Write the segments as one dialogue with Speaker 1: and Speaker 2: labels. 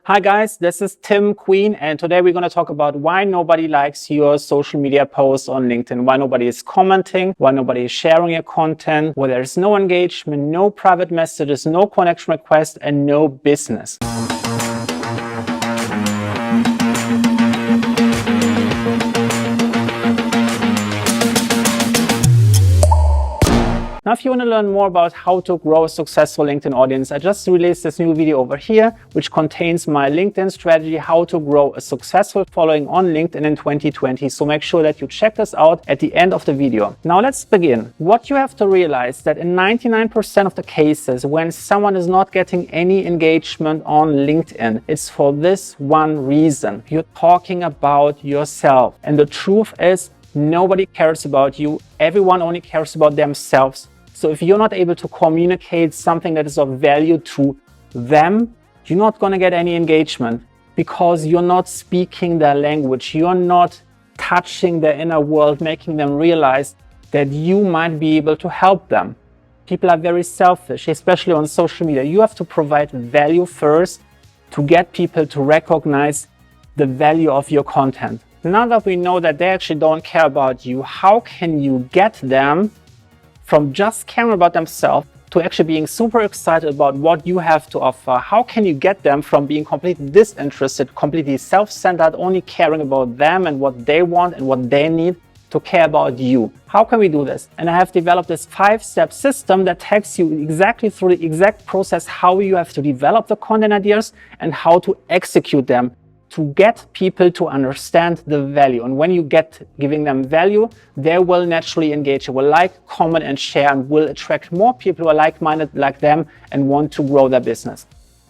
Speaker 1: Hi guys, this is Tim Queen, and today we're going to talk about why nobody likes your social media posts on LinkedIn, why nobody is commenting, why nobody is sharing your content, where there's no engagement, no private messages, no connection requests, and no business. Now, if you want to learn more about how to grow a successful LinkedIn audience, I just released this new video over here, which contains my LinkedIn strategy, how to grow a successful following on LinkedIn in 2020. So make sure that you check this out at the end of the video. Now let's begin. What you have to realize that in 99% of the cases, when someone is not getting any engagement on LinkedIn, it's for this one reason. You're talking about yourself. And the truth is, nobody cares about you. Everyone only cares about themselves. So if you're not able to communicate something that is of value to them, you're not going to get any engagement because you're not speaking their language. You're not touching their inner world, making them realize that you might be able to help them. People are very selfish, especially on social media. You have to provide value first to get people to recognize the value of your content. Now that we know that they actually don't care about you, how can you get them from just caring about themselves to actually being super excited about what you have to offer? How can you get them from being completely disinterested, completely self-centered, only caring about them and what they want and what they need, to care about you? How can we do this? And I have developed this 5-step system that takes you exactly through the exact process how you have to develop the content ideas and how to execute them to get people to understand the value. And when you get giving them value, they will naturally engage. They will like, comment, and share, and will attract more people who are like-minded like them and want to grow their business.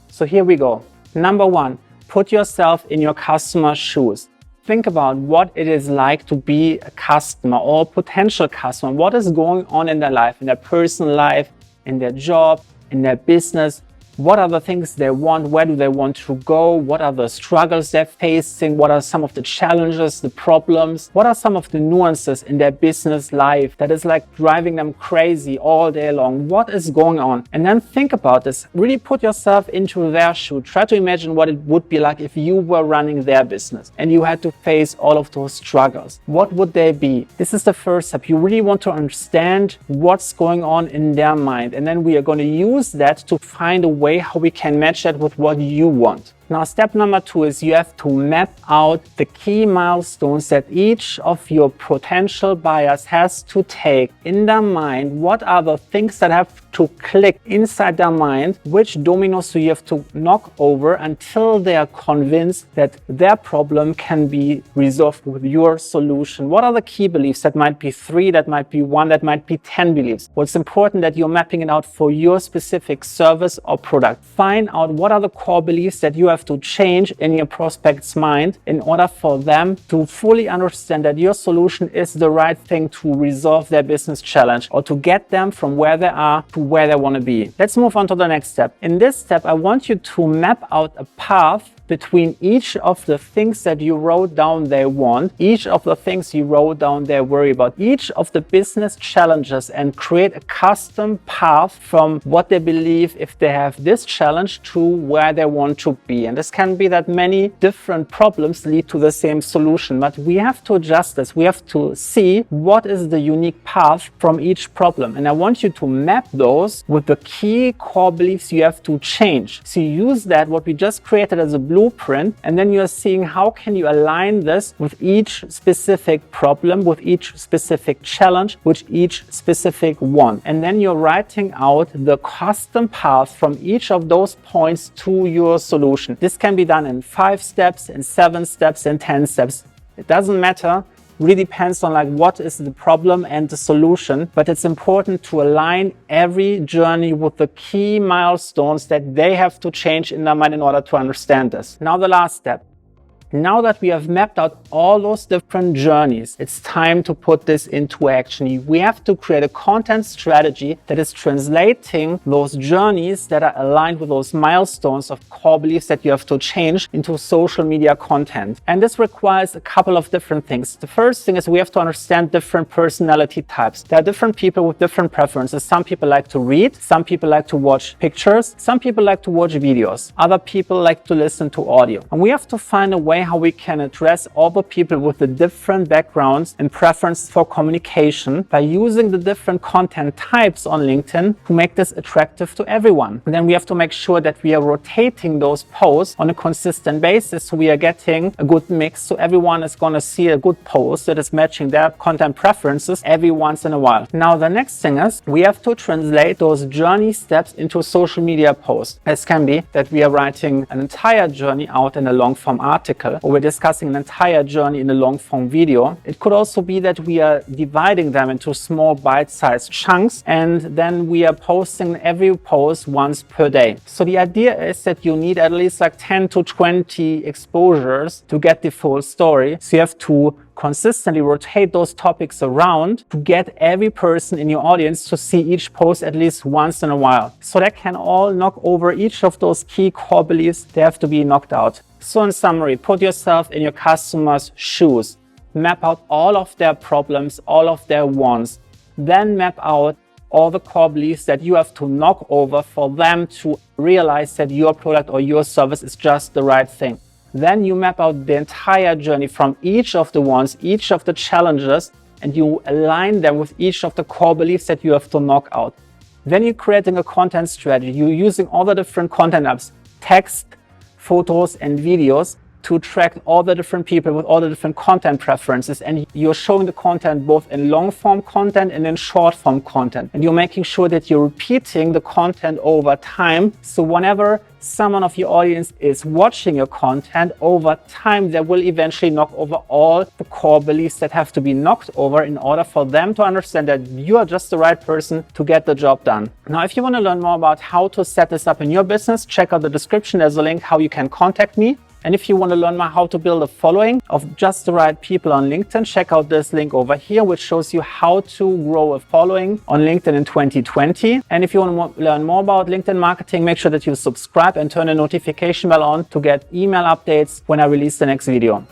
Speaker 1: So here we go. Number 1, put yourself in your customer's shoes. Think about what it is like to be a customer or a potential customer. What is going on in their life, in their personal life, in their job, in their business? What are the things they want? Where do they want to go? What are the struggles they're facing? What are some of the challenges, the problems? What are some of the nuances in their business life that is like driving them crazy all day long? What is going on? And then think about this. Really put yourself into their shoe. Try to imagine what it would be like if you were running their business and you had to face all of those struggles. What would they be? This is the first step. You really want to understand what's going on in their mind. And then we are going to use that to find a way how we can match that with what you want. Now, step number 2 is you have to map out the key milestones that each of your potential buyers has to take in their mind. What are the things that have to click inside their mind? Which dominoes do you have to knock over until they are convinced that their problem can be resolved with your solution? What are the key beliefs? That might be 3, that might be 1, that might be 10 beliefs. What's important that you're mapping it out for your specific service or product. Find out what are the core beliefs that you have to change in your prospect's mind in order for them to fully understand that your solution is the right thing to resolve their business challenge or to get them from where they are to where they want to be. Let's move on to the next step. In this step, I want you to map out a path between each of the things that you wrote down they want, each of the things you wrote down they worry about, each of the business challenges, and create a custom path from what they believe if they have this challenge to where they want to be. And this can be that many different problems lead to the same solution, but we have to adjust this. We have to see what is the unique path from each problem. And I want you to map those with the key core beliefs you have to change. So you use that, what we just created as a blueprint, and then you're seeing how can you align this with each specific problem, with each specific challenge, with each specific one. And then you're writing out the custom path from each of those points to your solution. This can be done in 5 steps, in 7 steps, in 10 steps. It doesn't matter. Really depends on like what is the problem and the solution, but it's important to align every journey with the key milestones that they have to change in their mind in order to understand this. Now the last step. Now that we have mapped out all those different journeys, it's time to put this into action. We have to create a content strategy that is translating those journeys that are aligned with those milestones of core beliefs that you have to change into social media content. And this requires a couple of different things. The first thing is we have to understand different personality types. There are different people with different preferences. Some people like to read, some people like to watch pictures, some people like to watch videos, other people like to listen to audio. And we have to find a way how we can address all the people with the different backgrounds and preference for communication by using the different content types on LinkedIn to make this attractive to everyone. And then we have to make sure that we are rotating those posts on a consistent basis so we are getting a good mix, so everyone is going to see a good post that is matching their content preferences every once in a while. Now the next thing is we have to translate those journey steps into social media posts. This can be that we are writing an entire journey out in a long form article, or we're discussing an entire journey in a long form video. It could also be that we are dividing them into small bite-sized chunks and then we are posting every post once per day. So the idea is that you need at least like 10 to 20 exposures to get the full story. So you have to consistently rotate those topics around to get every person in your audience to see each post at least once in a while. So that can all knock over each of those key core beliefs. They have to be knocked out. So in summary, put yourself in your customer's shoes. Map out all of their problems, all of their wants. Then map out all the core beliefs that you have to knock over for them to realize that your product or your service is just the right thing. Then you map out the entire journey from each of the wants, each of the challenges, and you align them with each of the core beliefs that you have to knock out. Then you're creating a content strategy. You're using all the different content apps, text, photos, and videos to attract all the different people with all the different content preferences, and you're showing the content both in long form content and in short form content, and you're making sure that you're repeating the content over time, so whenever someone of your audience is watching your content over time, they will eventually knock over all the core beliefs that have to be knocked over in order for them to understand that you are just the right person to get the job done. Now, if you want to learn more about how to set this up in your business, check out the description. There's a link how you can contact me. And if you want to learn more how to build a following of just the right people on LinkedIn, check out this link over here, which shows you how to grow a following on LinkedIn in 2020. And if you want to learn more about LinkedIn marketing, make sure that you subscribe and turn the notification bell on to get email updates when I release the next video.